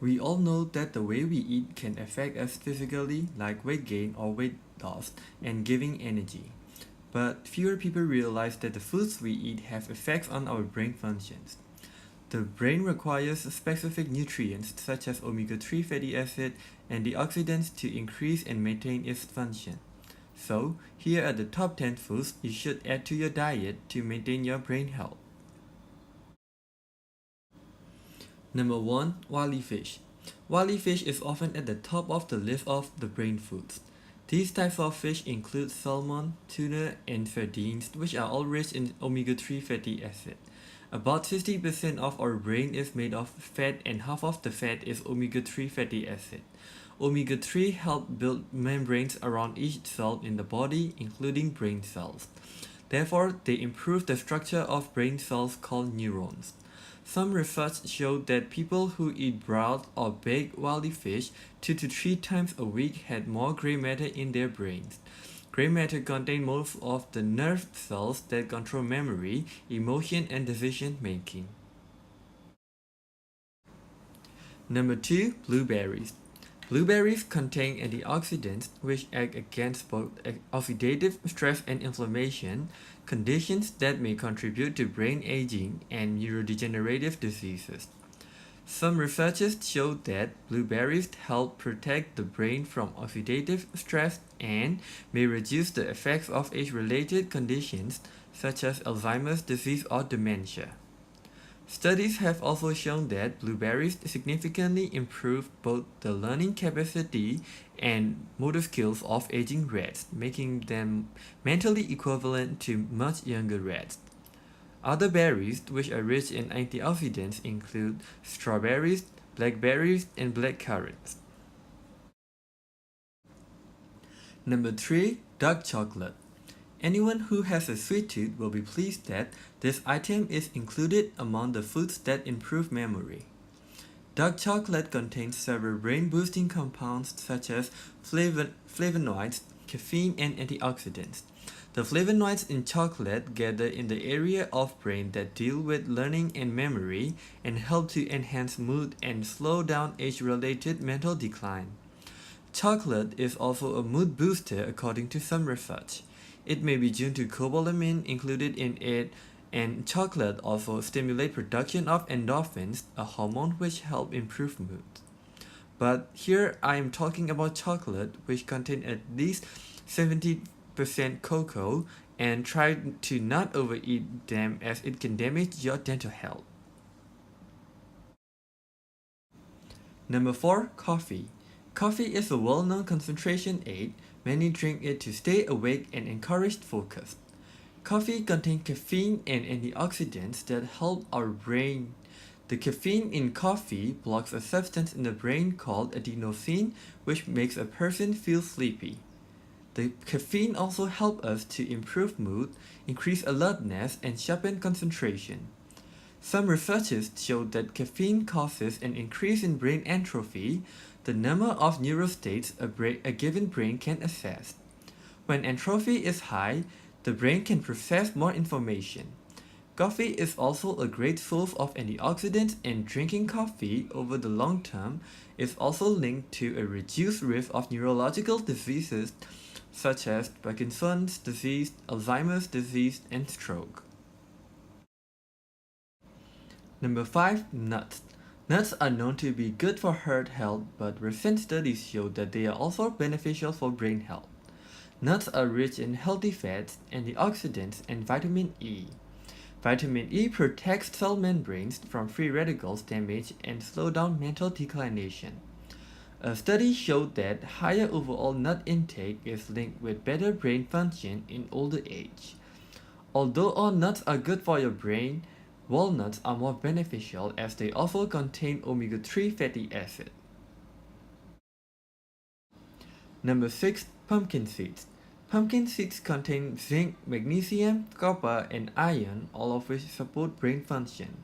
We all know that the way we eat can affect us physically, like weight gain or weight loss, and giving energy. But fewer people realize that the foods we eat have effects on our brain functions. The brain requires specific nutrients such as omega-3 fatty acid and antioxidants to increase and maintain its function. So, here are the top 10 foods you should add to your diet to maintain your brain health. Number 1. Wily fish. Wily fish is often at the top of the list of the brain foods. These types of fish include salmon, tuna, and sardines, which are all rich in omega-3 fatty acid. About 60% of our brain is made of fat and half of the fat is omega-3 fatty acid. Omega-3 help build membranes around each cell in the body, including brain cells. Therefore, they improve the structure of brain cells called neurons. Some research showed that people who eat broiled or baked wily fish 2 to 3 times a week had more gray matter in their brains. Gray matter contains most of the nerve cells that control memory, emotion, and decision making. Number 2. Blueberries. Blueberries contain antioxidants which act against both oxidative stress and inflammation, conditions that may contribute to brain aging and neurodegenerative diseases. Some researchers showed that blueberries help protect the brain from oxidative stress and may reduce the effects of age-related conditions such as Alzheimer's disease or dementia. Studies have also shown that blueberries significantly improve both the learning capacity and motor skills of aging rats, making them mentally equivalent to much younger rats. Other berries which are rich in antioxidants include strawberries, blackberries, and blackcurrants. Number 3. Dark chocolate. Anyone who has a sweet tooth will be pleased that this item is included among the foods that improve memory. Dark chocolate contains several brain-boosting compounds such as flavonoids, caffeine, and antioxidants. The flavonoids in chocolate gather in the area of brain that deal with learning and memory and help to enhance mood and slow down age-related mental decline. Chocolate is also a mood booster according to some research. It may be due to cobalamin included in it, and chocolate also stimulates production of endorphins, a hormone which help improve mood. But here I am talking about chocolate which contain at least 70% cocoa, and try to not overeat them as it can damage your dental health. Number 4. Coffee. Coffee is a well-known concentration aid. Many drink it to stay awake and encourage focus. Coffee contains caffeine and antioxidants that help our brain. The caffeine in coffee blocks a substance in the brain called adenosine, which makes a person feel sleepy. The caffeine also helps us to improve mood, increase alertness, and sharpen concentration. Some researchers showed that caffeine causes an increase in brain atrophy, the number of neurostates a given brain can access. When atrophy is high, the brain can process more information. Coffee is also a great source of antioxidants, and drinking coffee over the long term is also linked to a reduced risk of neurological diseases such as Parkinson's disease, Alzheimer's disease, and stroke. Number 5. Nuts. Nuts are known to be good for heart health, but recent studies show that they are also beneficial for brain health. Nuts are rich in healthy fats, antioxidants, and vitamin E. Vitamin E protects cell membranes from free radicals damage and slow down mental declination. A study showed that higher overall nut intake is linked with better brain function in older age. Although all nuts are good for your brain, walnuts are more beneficial as they also contain omega-3 fatty acid. Number 6. Pumpkin seeds. Pumpkin seeds contain zinc, magnesium, copper, and iron, all of which support brain function.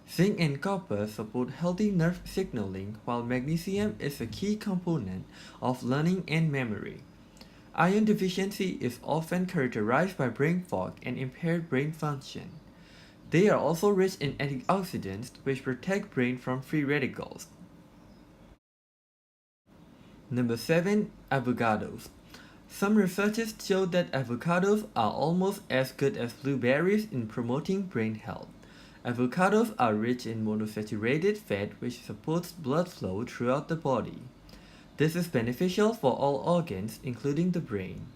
Zinc and copper support healthy nerve signaling, while magnesium is a key component of learning and memory. Iron deficiency is often characterized by brain fog and impaired brain function. They are also rich in antioxidants which protect brain from free radicals. Number 7. Avocados. Some researchers show that avocados are almost as good as blueberries in promoting brain health. Avocados are rich in monounsaturated fat which supports blood flow throughout the body. This is beneficial for all organs, including the brain.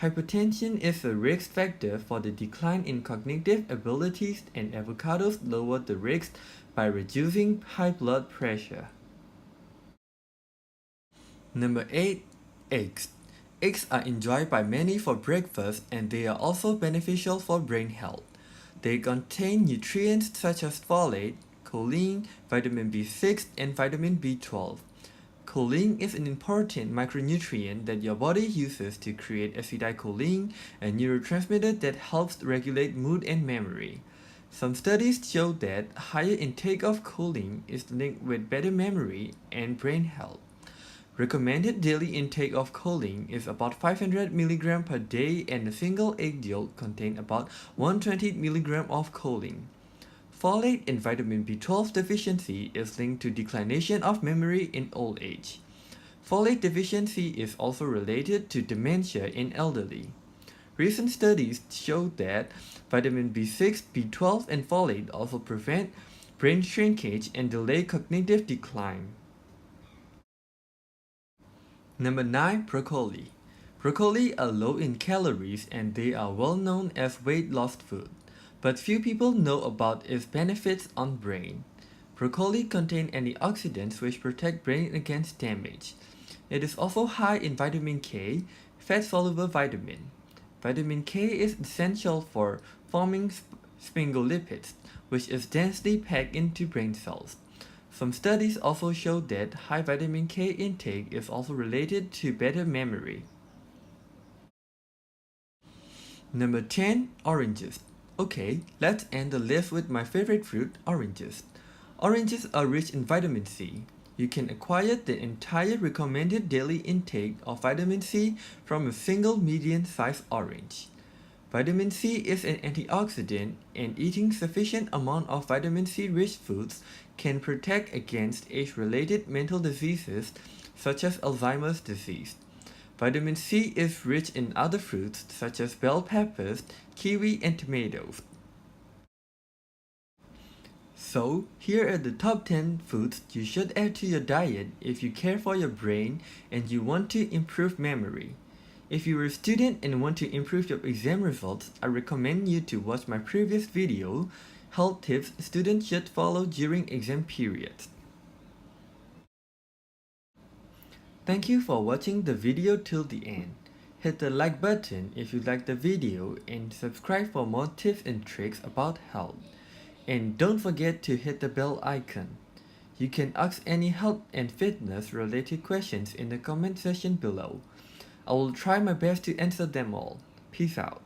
Hypertension is a risk factor for the decline in cognitive abilities, and avocados lower the risk by reducing high blood pressure. Number 8. Eggs. Eggs are enjoyed by many for breakfast, and they are also beneficial for brain health. They contain nutrients such as folate, choline, vitamin B6, and vitamin B12. Choline is an important micronutrient that your body uses to create acetylcholine, a neurotransmitter that helps regulate mood and memory. Some studies show that higher intake of choline is linked with better memory and brain health. Recommended daily intake of choline is about 500 mg per day, and a single egg yolk contains about 120 mg of choline. Folate and vitamin B12 deficiency is linked to declination of memory in old age. Folate deficiency is also related to dementia in elderly. Recent studies show that vitamin B6, B12, and folate also prevent brain shrinkage and delay cognitive decline. Number 9. Broccoli. Broccoli are low in calories and they are well known as weight loss food, but few people know about its benefits on brain. Broccoli contains antioxidants which protect brain against damage. It is also high in vitamin K, fat-soluble vitamin. Vitamin K is essential for forming sphingolipids, which is densely packed into brain cells. Some studies also show that high vitamin K intake is also related to better memory. Number 10. Oranges. Okay, let's end the list with my favorite fruit, oranges. Oranges are rich in vitamin C. You can acquire the entire recommended daily intake of vitamin C from a single medium-sized orange. Vitamin C is an antioxidant, and eating sufficient amount of vitamin C-rich foods can protect against age-related mental diseases such as Alzheimer's disease. Vitamin C is rich in other fruits such as bell peppers, kiwi, and tomatoes. So, here are the top 10 foods you should add to your diet if you care for your brain and you want to improve memory. If you are a student and want to improve your exam results, I recommend you to watch my previous video, Health Tips Students Should Follow During Exam Periods. Thank you for watching the video till the end. Hit the like button if you like the video and subscribe for more tips and tricks about health. And don't forget to hit the bell icon. You can ask any health and fitness related questions in the comment section below. I will try my best to answer them all. Peace out.